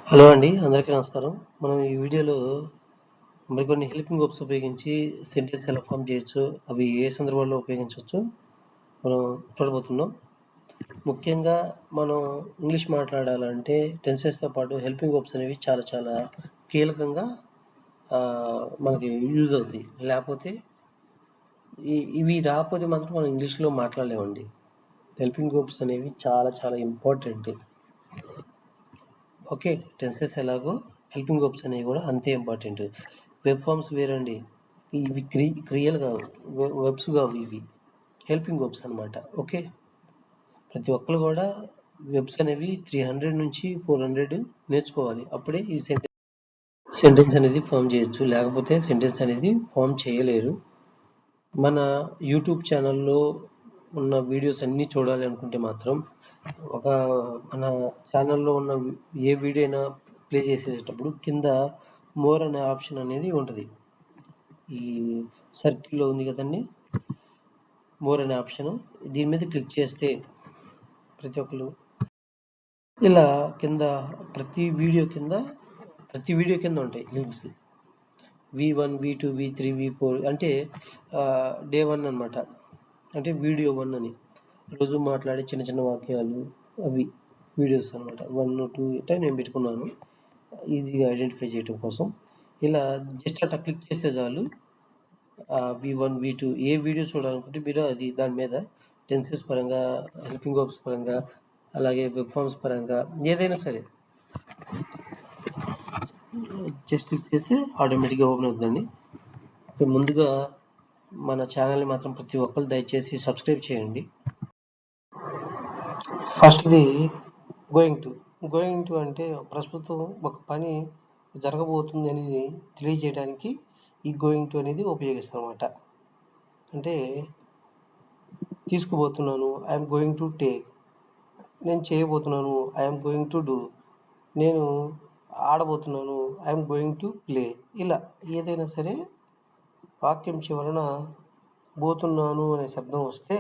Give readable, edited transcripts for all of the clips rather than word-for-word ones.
Hello అండి. అందరికీ నమస్కారం. మనం ఈ వీడియోలో మరికొన్ని హెల్పింగ్ వర్బ్స్ ఉపయోగించి సెంటెన్స్ ఎలా ఫార్మ్ చేయొచ్చు, అవి ఏ సందర్భాల్లో ఉపయోగించొచ్చు మనం చూడబోతున్నాం. ముఖ్యంగా మనం ఇంగ్లీష్ మాట్లాడాలంటే టెన్సెస్‌తో పాటు హెల్పింగ్ వర్బ్స్ అనేవి చాలా చాలా కీలకంగా మనకి యూజ్ అవుతాయి. లేకపోతే ఇవి రాకపోతే మాత్రం మనం ఇంగ్లీష్‌లో మాట్లాడలేమండి. హెల్పింగ్ వర్బ్స్ అనేవి చాలా చాలా ఇంపార్టెంట్. ఓకే. టెన్సెస్ ఎలాగో హెల్పింగ్ వర్బ్స్ అనేవి కూడా అంతే ఇంపార్టెంట్. వెబ్ ఫార్మ్స్ వేరండి. ఇవి క్రియలు కావు, వెబ్స్ కావు ఇవి. హెల్పింగ్ వర్బ్స్ అనమాట. ఓకే. ప్రతి ఒక్కరు కూడా వెబ్స్ అనేవి 300 నుంచి 400 నేర్చుకోవాలి. అప్పుడే ఈ సెంటెన్స్ అనేది ఫామ్ చేయొచ్చు. లేకపోతే సెంటెన్స్ అనేది ఫామ్ చేయలేరు. మన యూట్యూబ్ ఛానల్లో ఉన్న వీడియోస్ అన్నీ చూడాలి అనుకుంటే మాత్రం మన ఛానల్లో ఉన్న ఏ వీడియో అయినా ప్లే చేసేటప్పుడు కింద మోర్ అనే ఆప్షన్ అనేది ఉంటుంది. ఈ సర్కిల్లో ఉంది కదండి, మోర్ అనే ఆప్షన్. దీని మీద క్లిక్ చేస్తే ప్రతి ఒక్కరు ఇలా కింద ప్రతి వీడియో కింద ఉంటాయి links. V1, V2, V3, V4 అంటే డే 1 అనమాట. అంటే వీడియో 1 అని. రోజు మాట్లాడే చిన్న చిన్న వాక్యాలు అవి వీడియోస్ అనమాట. 1, 2 ఇట్లా నేను పెట్టుకున్నాను ఈజీగా ఐడెంటిఫై చేయడం కోసం. ఇలా జస్ట్ అట్లా క్లిక్ చేస్తే చాలు V1, V2 ఏ వీడియో చూడాలనుకుంటే మీరు అది దాని మీద టెన్సెస్ పరంగా, హెల్పింగ్ వర్బ్స్ పరంగా, అలాగే వెబ్ ఫార్మ్స్ పరంగా ఏదైనా సరే జస్ట్ క్లిక్ చేస్తే ఆటోమేటిక్గా ఓపెన్ అవుతుందండి. ముందుగా మన ఛానల్ని మాత్రం ప్రతి ఒక్కరు దయచేసి సబ్స్క్రైబ్ చేయండి. ఫస్ట్ది గోయింగ్ టు అంటే ప్రస్తుతం ఒక పని జరగబోతుంది అనేది తెలియజేయడానికి ఈ గోయింగ్ టు అనేది ఉపయోగిస్తాం అన్నమాట. అంటే తీసుకుపోతున్నాను, ఐఎమ్ గోయింగ్ టు టేక్. నేను చేయబోతున్నాను, ఐఎమ్ గోయింగ్ టు డూ. నేను ఆడబోతున్నాను, ఐఎమ్ గోయింగ్ టు ప్లే. ఇలా ఏదైనా సరే వాక్యం చివరన పోతున్నాను అనే శబ్దం వస్తే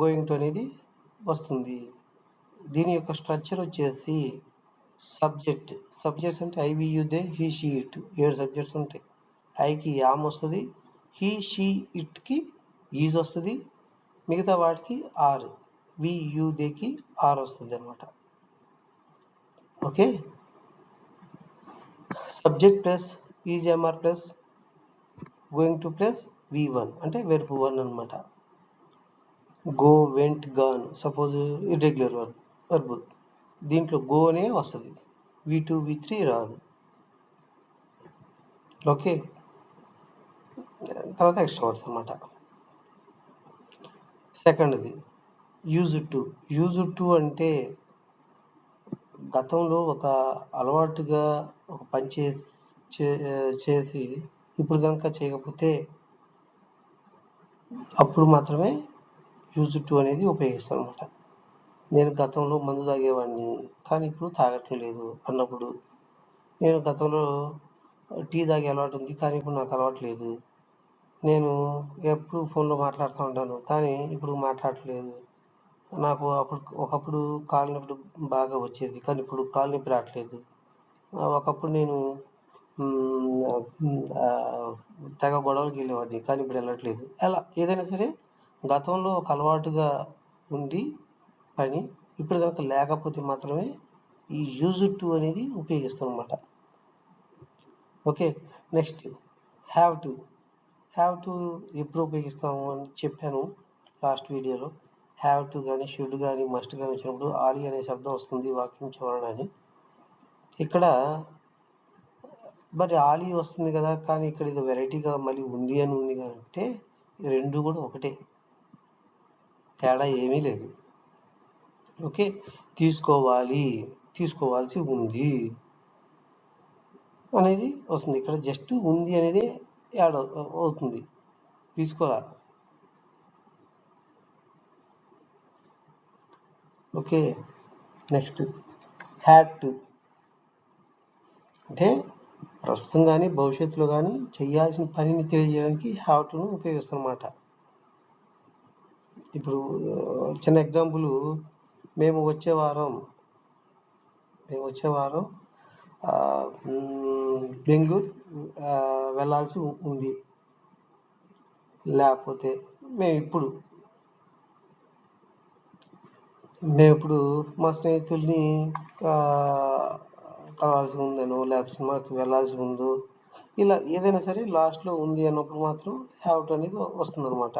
గోయింగ్ టు అనేది వస్తుంది. దీని యొక్క స్ట్రక్చర్ వచ్చేసి సబ్జెక్ట్స్ అంటే I, we, you, they, he, she, it 7 subjects ఉంటాయి. ఐకి యామ్ వస్తుంది, హీ, షీ, ఇట్కి ఈజ్ వస్తుంది, మిగతా వాటికి ఆర్, వి, యు, దేకి ఆర్ వస్తుంది అనమాట. Okay. Subject plus is am are plus going to plus V1 అంటే వెర్బ్ 1 అనమాట. Go, went, gone suppose irregular verb. దీంట్లో గో అనే వస్తుంది, V2, V3 రాదు. ఓకే. తర్వాత ఎక్స్ట్రా వర్డ్స్ అనమాట. సెకండ్ది యూజ్ టు అంటే గతంలో ఒక అలవాటుగా ఒక పని చేసి ఇప్పుడు కనుక చేయకపోతే అప్పుడు మాత్రమే యూజ్ టు అనేది ఉపయోగిస్తాం అనమాట. నేను గతంలో మందు తాగేవాడిని కానీ ఇప్పుడు తాగటం లేదు అన్నప్పుడు. నేను గతంలో టీ తాగే అలవాటు ఉంది కానీ ఇప్పుడు నాకు అలవాటు లేదు. నేను ఎప్పుడు ఫోన్లో మాట్లాడుతూ ఉంటాను కానీ ఇప్పుడు మాట్లాడట్లేదు. నాకు ఒకప్పుడు కాలు నొప్పి బాగా వచ్చేది కానీ ఇప్పుడు కాలు నొప్పి రావట్లేదు. ఒకప్పుడు నేను తెగ గొడవలకి వెళ్ళేవాడిని కానీ ఇప్పుడు వెళ్ళట్లేదు. అలా ఏదైనా సరే గతంలో ఒక అలవాటుగా ఉండి పని ఇప్పుడు కనుక లేకపోతే మాత్రమే ఈ యూజ్ టు అనేది ఉపయోగిస్తాం అన్నమాట. ఓకే. నెక్స్ట్ హ్యావ్ టు ఎప్పుడు ఉపయోగిస్తాము అని చెప్పాను లాస్ట్ వీడియోలో. హ్యావ్ టు కానీ షుడ్ కానీ మస్ట్ కానీ వచ్చినప్పుడు ఆలి అనే శబ్దం వస్తుంది వాక్యం చివరన అని. ఇక్కడ మరి ఆలి వస్తుంది కదా కానీ ఇక్కడ ఇది వెరైటీగా మళ్ళీ ఉంది అని ఉంది అంటే రెండు కూడా ఒకటే, తేడా ఏమీ లేదు. ఓకే. తీసుకోవాల్సి ఉంది అనేది వస్తుంది. ఇక్కడ జస్ట్ ఉంది అనేది యాడ్ అవుతుంది, తీసుకోవాలి. ఓకే. నెక్స్ట్ హ్యాడ్ టు అంటే ప్రస్తుతం కానీ భవిష్యత్తులో కానీ చేయాల్సిన పనిని తెలియజేయడానికి హ్యావ్ టును ఉపయోగిస్తాం అన్నమాట. ఇప్పుడు చిన్న ఎగ్జాంపుల్, మేము వచ్చే వారం మేము వచ్చే వారం బెంగళూరు వెళ్ళాల్సి ఉంది. లేకపోతే మేము ఇప్పుడు మా స్నేహితుల్ని కలవాల్సి ఉందనో, లేకపోతే సినిమాకి వెళ్ళాల్సి ఉందో, ఇలా ఏదైనా సరే లాస్ట్లో ఉంది అన్నప్పుడు మాత్రం హ్యావ్ టు అనేది వస్తుందన్నమాట.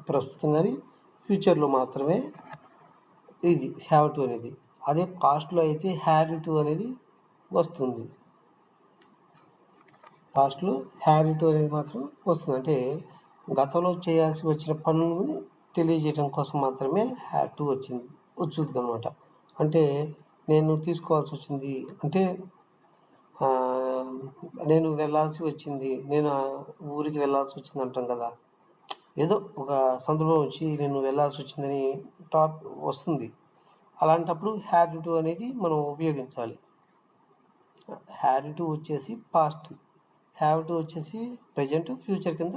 ప్రస్తుతం కానీ ఫ్యూచర్లో మాత్రమే ఇది హ్యావ్ టు అనేది. అదే పాస్ట్లో అయితే హ్యాడ్ టు అనేది వస్తుంది. పాస్ట్లో హ్యాడ్ టు అనేది మాత్రం వస్తుంది. అంటే గతంలో చేయాల్సి వచ్చిన పనులను తెలియజేయడం కోసం మాత్రమే హ్యాడ్ టు వచ్చుద్ది అనమాట. అంటే నేను తీసుకోవాల్సి వచ్చింది అంటే నేను వెళ్ళాల్సి వచ్చింది, నేను ఊరికి వెళ్ళాల్సి వచ్చింది అంటాం కదా. ఏదో ఒక సందర్భం వచ్చి నేను వెళ్ళాల్సి వచ్చిందని వస్తుంది. అలాంటప్పుడు హ్యాడ్ టు అనేది మనం ఉపయోగించాలి. హ్యాడ్ టు వచ్చేసి పాస్ట్, హ్యావ్ టు వచ్చేసి ప్రజెంట్, ఫ్యూచర్ కింద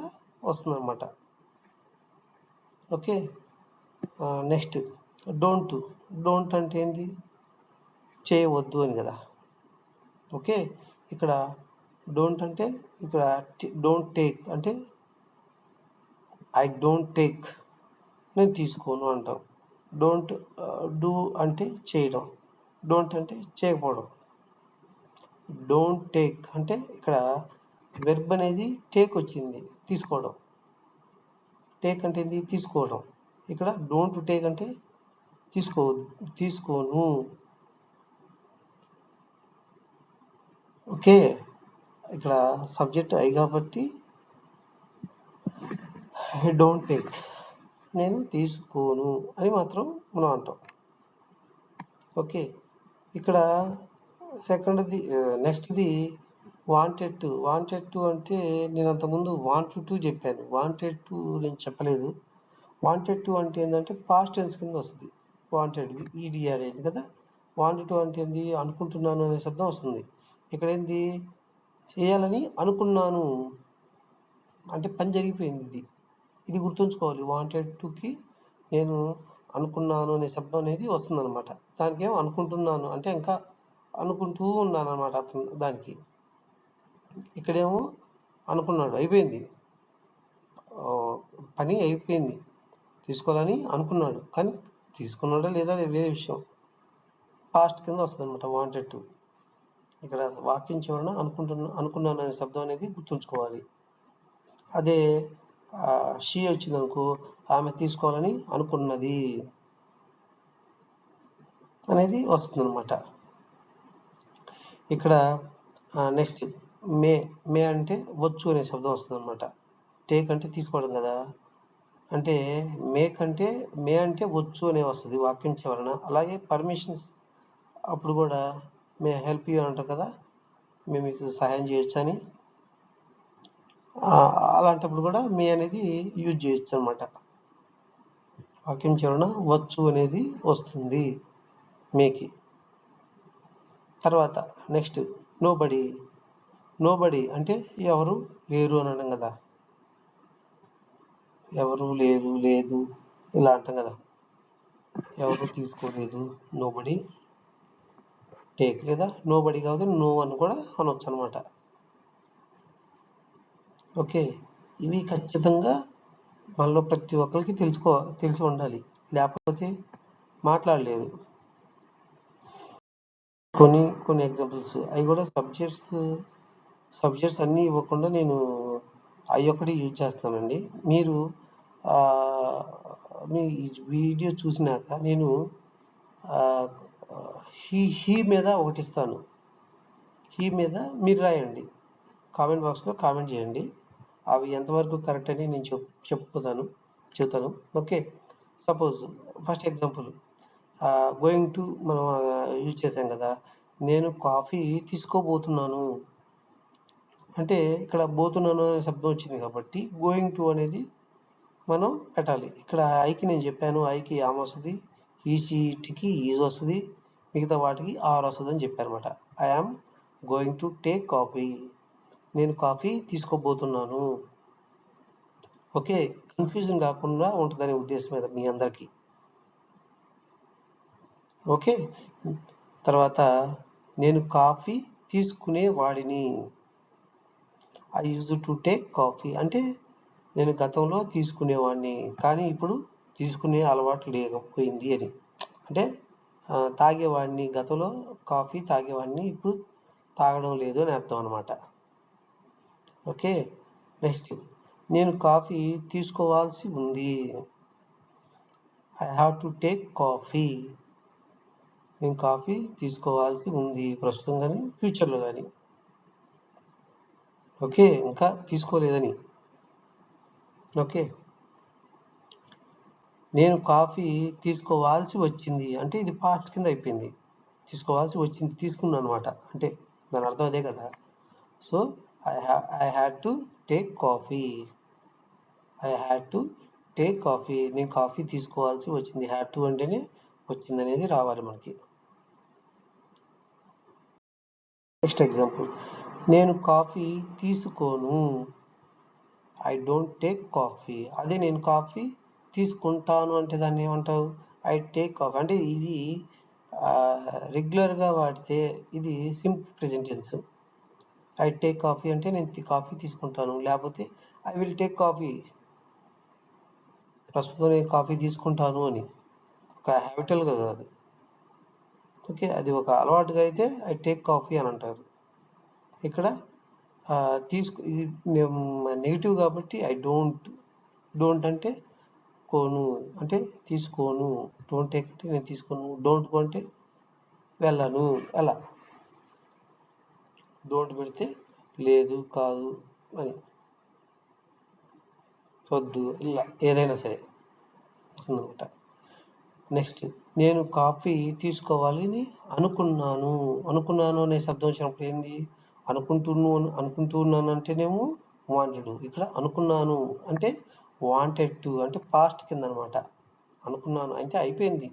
వస్తుంది అనమాట. ఓకే. నెక్స్ట్ డోంట్ అంటే ఏంటి? చేయవద్దు అని కదా. ఓకే. ఇక్కడ డోంట్ అంటే ఇక్కడ డోంట్ టేక్ అంటే ఐ డోంట్ టేక్, నేను తీసుకోను అంటాం. డోంట్ డూ అంటే చేయడం, డోంట్ అంటే చేయకపోవడం. డోంట్ టేక్ అంటే ఇక్కడ వెర్బ్ అనేది టేక్ వచ్చింది, తీసుకోవడం. టేక్ అంటే ఏంది? తీసుకోవడం. ఇక్కడ డోంట్ టేక్ అంటే తీసుకోను. ఓకే. ఇక్కడ సబ్జెక్ట్ ఐ కాబట్టి ఐ డోంట్ టేక్, నేను తీసుకోను అని మాత్రం మనం అంటాం. ఓకే. ఇక్కడ సెకండ్ది నెక్స్ట్ది వాంటెడ్ టు అంటే నేను అంతకుముందు వాంట్ టు చెప్పాను, వాంటెడ్ టు నేను చెప్పలేదు. వాంటెడ్ టు అంటే ఏంటంటే పాస్ట్ టెన్స్ కింద వస్తుంది. వాంటెడ్ ఈడిఆర్ అయింది కదా. వాంటెడ్ టు అంటే ఏంది? అనుకుంటున్నాను అనే శబ్దం వస్తుంది. ఇక్కడ ఏంది? చేయాలని అనుకున్నాను అంటే పని జరిగిపోయింది. ఇది గుర్తుంచుకోవాలి. వాంటెడ్ టుకి నేను అనుకున్నాను అనే శబ్దం అనేది వస్తుందన్నమాట. దానికి ఏమో అనుకుంటున్నాను అంటే ఇంకా అనుకుంటూ ఉన్నాను అనమాట అతను దానికి. ఇక్కడేమో అనుకున్నాడు, అయిపోయింది, పని అయిపోయింది, తీసుకోవాలని అనుకున్నాడు, కానీ తీసుకున్నాడా లేదా వేరే విషయం. పాస్ట్ కింద వస్తుంది అనమాట వాంటెడ్ టు. ఇక్కడ వాక్యం చివరన అనుకున్నాను అనే శబ్దం అనేది గుర్తుంచుకోవాలి. అదే షీ వచ్చిందనుకో, ఆమె తీసుకోవాలని అనుకున్నది అనేది వస్తుందన్నమాట. ఇక్కడ నెక్స్ట్ మే అంటే వచ్చు అనే శబ్దం వస్తుంది అనమాట. టేక్ అంటే తీసుకోవడం కదా. అంటే మే అంటే వచ్చు అనే వస్తుంది వాక్యం చివరన. అలాగే పర్మిషన్స్ అప్పుడు కూడా మే హెల్ప్ యూ అంటారు కదా, మేము మీకు సహాయం చేయొచ్చు అని. అలాంటప్పుడు కూడా మే అనేది యూజ్ చేయొచ్చు అనమాట. వాక్యం చివరన వచ్చు అనేది వస్తుంది మేకి. తర్వాత నెక్స్ట్ నోబడి అంటే ఎవరు లేరు అని అనడం కదా. ఎవరు లేరు, లేదు ఇలా అంటాం కదా. ఎవరు తీసుకోలేదు, నోబడి టేక్, లేదా నోబడి కాదు నో అని కూడా అనొచ్చు అనమాట. ఓకే. ఇవి ఖచ్చితంగా మనలో ప్రతి ఒక్కరికి తెలిసి ఉండాలి, లేకపోతే మాట్లాడలేరు. కొన్ని ఎగ్జాంపుల్స్ అవి కూడా సబ్జెక్ట్స్ అన్నీ ఇవ్వకుండా నేను అవి ఒక్కటి యూజ్ చేస్తానండి. మీరు మీ వీడియో చూసినాక నేను హీ మీద ఒకటి ఇస్తాను. హీ మీద మీరు రాయండి, కామెంట్ బాక్స్లో కామెంట్ చేయండి. అవి ఎంతవరకు కరెక్ట్ అని నేను చెప్తాను. Okay. Suppose first example going to మనం యూజ్ చేసాం కదా. నేను కాఫీ తీసుకోబోతున్నాను అంటే ఇక్కడ పోతున్నాను అనే శబ్దం వచ్చింది కాబట్టి గోయింగ్ టు అనేది మనం పెట్టాలి. ఇక్కడ ఐకి నేను చెప్పాను, ఐకి ఆమ్ వస్తుంది, ఈకి ఈజ్ వస్తుంది, మిగతా వాటికి ఆర్ వస్తుంది అని చెప్పాను అనమాట. I am going to take coffee, నేను కాఫీ తీసుకోబోతున్నాను. ఓకే. కన్ఫ్యూజన్ కాకుండా ఉంటుందనే ఉద్దేశం మీద మీ అందరికీ. ఓకే. తర్వాత నేను కాఫీ తీసుకునేవాడిని. I use to take coffee అంటే నేను గతంలో తీసుకునేవాడిని కానీ ఇప్పుడు తీసుకునే అలవాటు లేకపోయింది అని. అంటే తాగేవాడిని, గతంలో కాఫీ తాగేవాడిని, ఇప్పుడు తాగడం లేదు అని అర్థం అనమాట. ఓకే, నెక్స్ట్ నేను కాఫీ తీసుకోవాల్సి ఉంది. I have to take coffee. నేను కాఫీ తీసుకోవాల్సి ఉంది, ప్రస్తుతం కానీ ఫ్యూచర్లో కానీ. ఓకే, ఇంకా తీసుకోలేదని. ఓకే, నేను కాఫీ తీసుకోవాల్సి వచ్చింది అంటే ఇది పాస్ట్ కింద అయిపోయింది. తీసుకోవాల్సి వచ్చింది, తీసుకున్నాను అనమాట, అంటే దాని అర్థం అదే కదా. So I had to take coffee. I had to take coffee. నేను కాఫీ తీసుకోవాల్సి వచ్చింది. హ్యాడ్ టు అంటేనే వచ్చింది అనేది రావాలి మనకి. నెక్స్ట్ ఎగ్జాంపుల్, నేను కాఫీ తీసుకోను. I don't take coffee. అదే నేను కాఫీ తీసుకుంటాను అంటే దాన్ని ఏమంటావు? I take coffee. అంటే ఇది రెగ్యులర్గా వాడితే ఇది simple present tense. I take coffee అంటే నేను కాఫీ తీసుకుంటాను, లేకపోతే ఐ విల్ టేక్ కాఫీ, ప్రస్తుతం నేను కాఫీ తీసుకుంటాను అని. ఒక హ్యాబిటల్గా కాదు. ఓకే, అది ఒక అలవాటుగా అయితే ఐ టేక్ కాఫీ అని అంటారు. ఇక్కడ ఇది నెగిటివ్ కాబట్టి ఐ డోంట్ అంటే కోను అంటే తీసుకోను. డోంట్ టేక్ అంటే నేను తీసుకోను. డోంట్ గో అంటే వెళ్ళను. అలా డోంట్ పెడితే లేదు, కాదు అని, వద్దు, ఇలా ఏదైనా సరే అనమాట. నెక్స్ట్, నేను కాఫీ తీసుకోవాలని అనుకున్నాను అనే శబ్దం వచ్చినప్పుడు ఏంది? అనుకుంటూ ఉన్నాను అంటేనేమో వాంటెడ్. ఇక్కడ అనుకున్నాను అంటే వాంటెడ్ టు అంటే పాస్ట్ కింద అనమాట. అనుకున్నాను అంటే అయిపోయింది.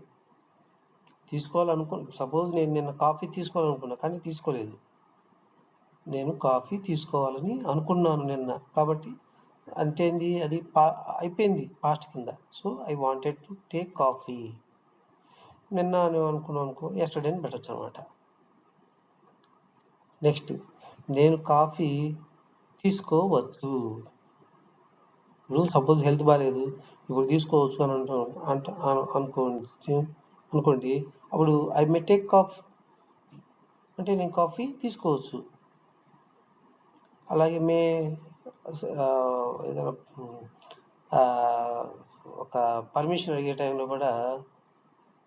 సపోజ్ నేను నిన్న కాఫీ తీసుకోవాలనుకున్నా కానీ తీసుకోలేదు. నేను కాఫీ తీసుకోవాలని అనుకున్నాను నిన్న, కాబట్టి అంటే ఏంది? అది అయిపోయింది పాస్ట్ కింద. So I wanted to take coffee. నిన్న అని అనుకున్నాను అనుకో, ఎస్టర్డే అని పెట్టచ్చు అనమాట. నెక్స్ట్, నేను కాఫీ తీసుకోవచ్చు. ఇప్పుడు సపోజ్ హెల్త్ బాగాలేదు, ఇప్పుడు తీసుకోవచ్చు అని అనుకోండి, అప్పుడు ఐ మే టేక్ కాఫీ అంటే నేను కాఫీ తీసుకోవచ్చు. అలాగే ఏదైనా ఒక పర్మిషన్ అడిగే టైంలో కూడా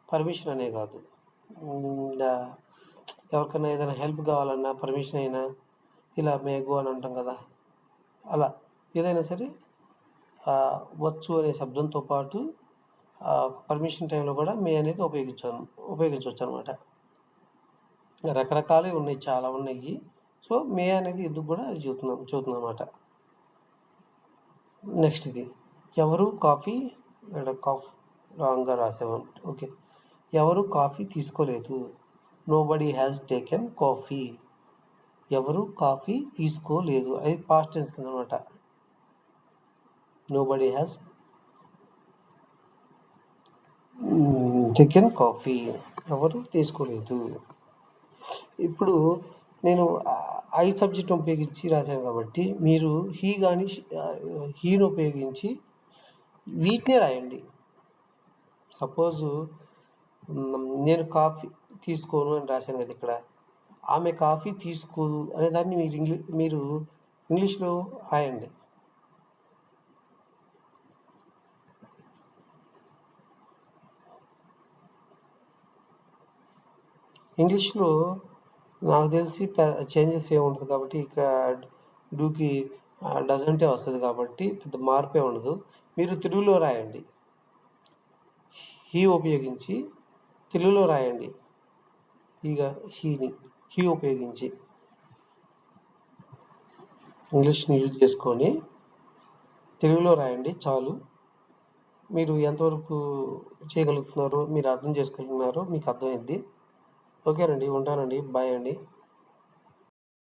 పర్మిషన్ అనే కాదు, ఎవరికైనా ఏదైనా హెల్ప్ కావాలన్నా పర్మిషన్ అయినా ఇలా మే గో అని అంటాం కదా. అలా ఏదైనా సరే వచ్చు అనే శబ్దంతో పాటు పర్మిషన్ టైంలో కూడా మే అనేది ఉపయోగించవచ్చు అనమాట. రకరకాలు ఉన్నాయి, చాలా ఉన్నాయి. సో మే అనేది ఎందుకు కూడా అది చూస్తున్నాం అనమాట. నెక్స్ట్, ఇది ఎవరు కాఫీ రాంగ్గా రాసాము. ఓకే, ఎవరు కాఫీ తీసుకోలేదు. Nobody has taken coffee. ఎవరు కాఫీ తీసుకోలేదు, అది పాస్ట్ టెన్స్ కింద అనమాట. నోబడీ హ్యాస్ టేకెన్ కాఫీ, ఎవరు తీసుకోలేదు. ఇప్పుడు నేను ఐ సబ్జెక్ట్ ఉపయోగించి రాశాను కాబట్టి మీరు హీ కానీ హీని ఉపయోగించి వీటినే రాయండి. సపోజు నేను కాఫీ తీసుకోను అని రాశాను కదా, ఇక్కడ ఆమె కాఫీ తీసుకోదు అనే దాన్ని మీరు ఇంగ్లీష్లో రాయండి. ఇంగ్లీష్లో నాకు తెలిసి చేంజెస్ ఏముండదు కాబట్టి ఇక్కడ డూకి డజంటే వస్తుంది కాబట్టి పెద్ద మార్పే ఉండదు. మీరు తెలుగులో రాయండి, హీ ఉపయోగించి తెలుగులో రాయండి. హీ ఉపయోగించి ఇంగ్లీష్ని యూజ్ చేసుకొని తెలుగులో రాయండి చాలు. మీరు ఎంతవరకు చేయగలుగుతున్నారో, మీరు అర్థం చేసుకుంటున్నారో మీకు అర్థమైంది. ఓకేనండి, ఉంటానండి, బాయ్ అండి.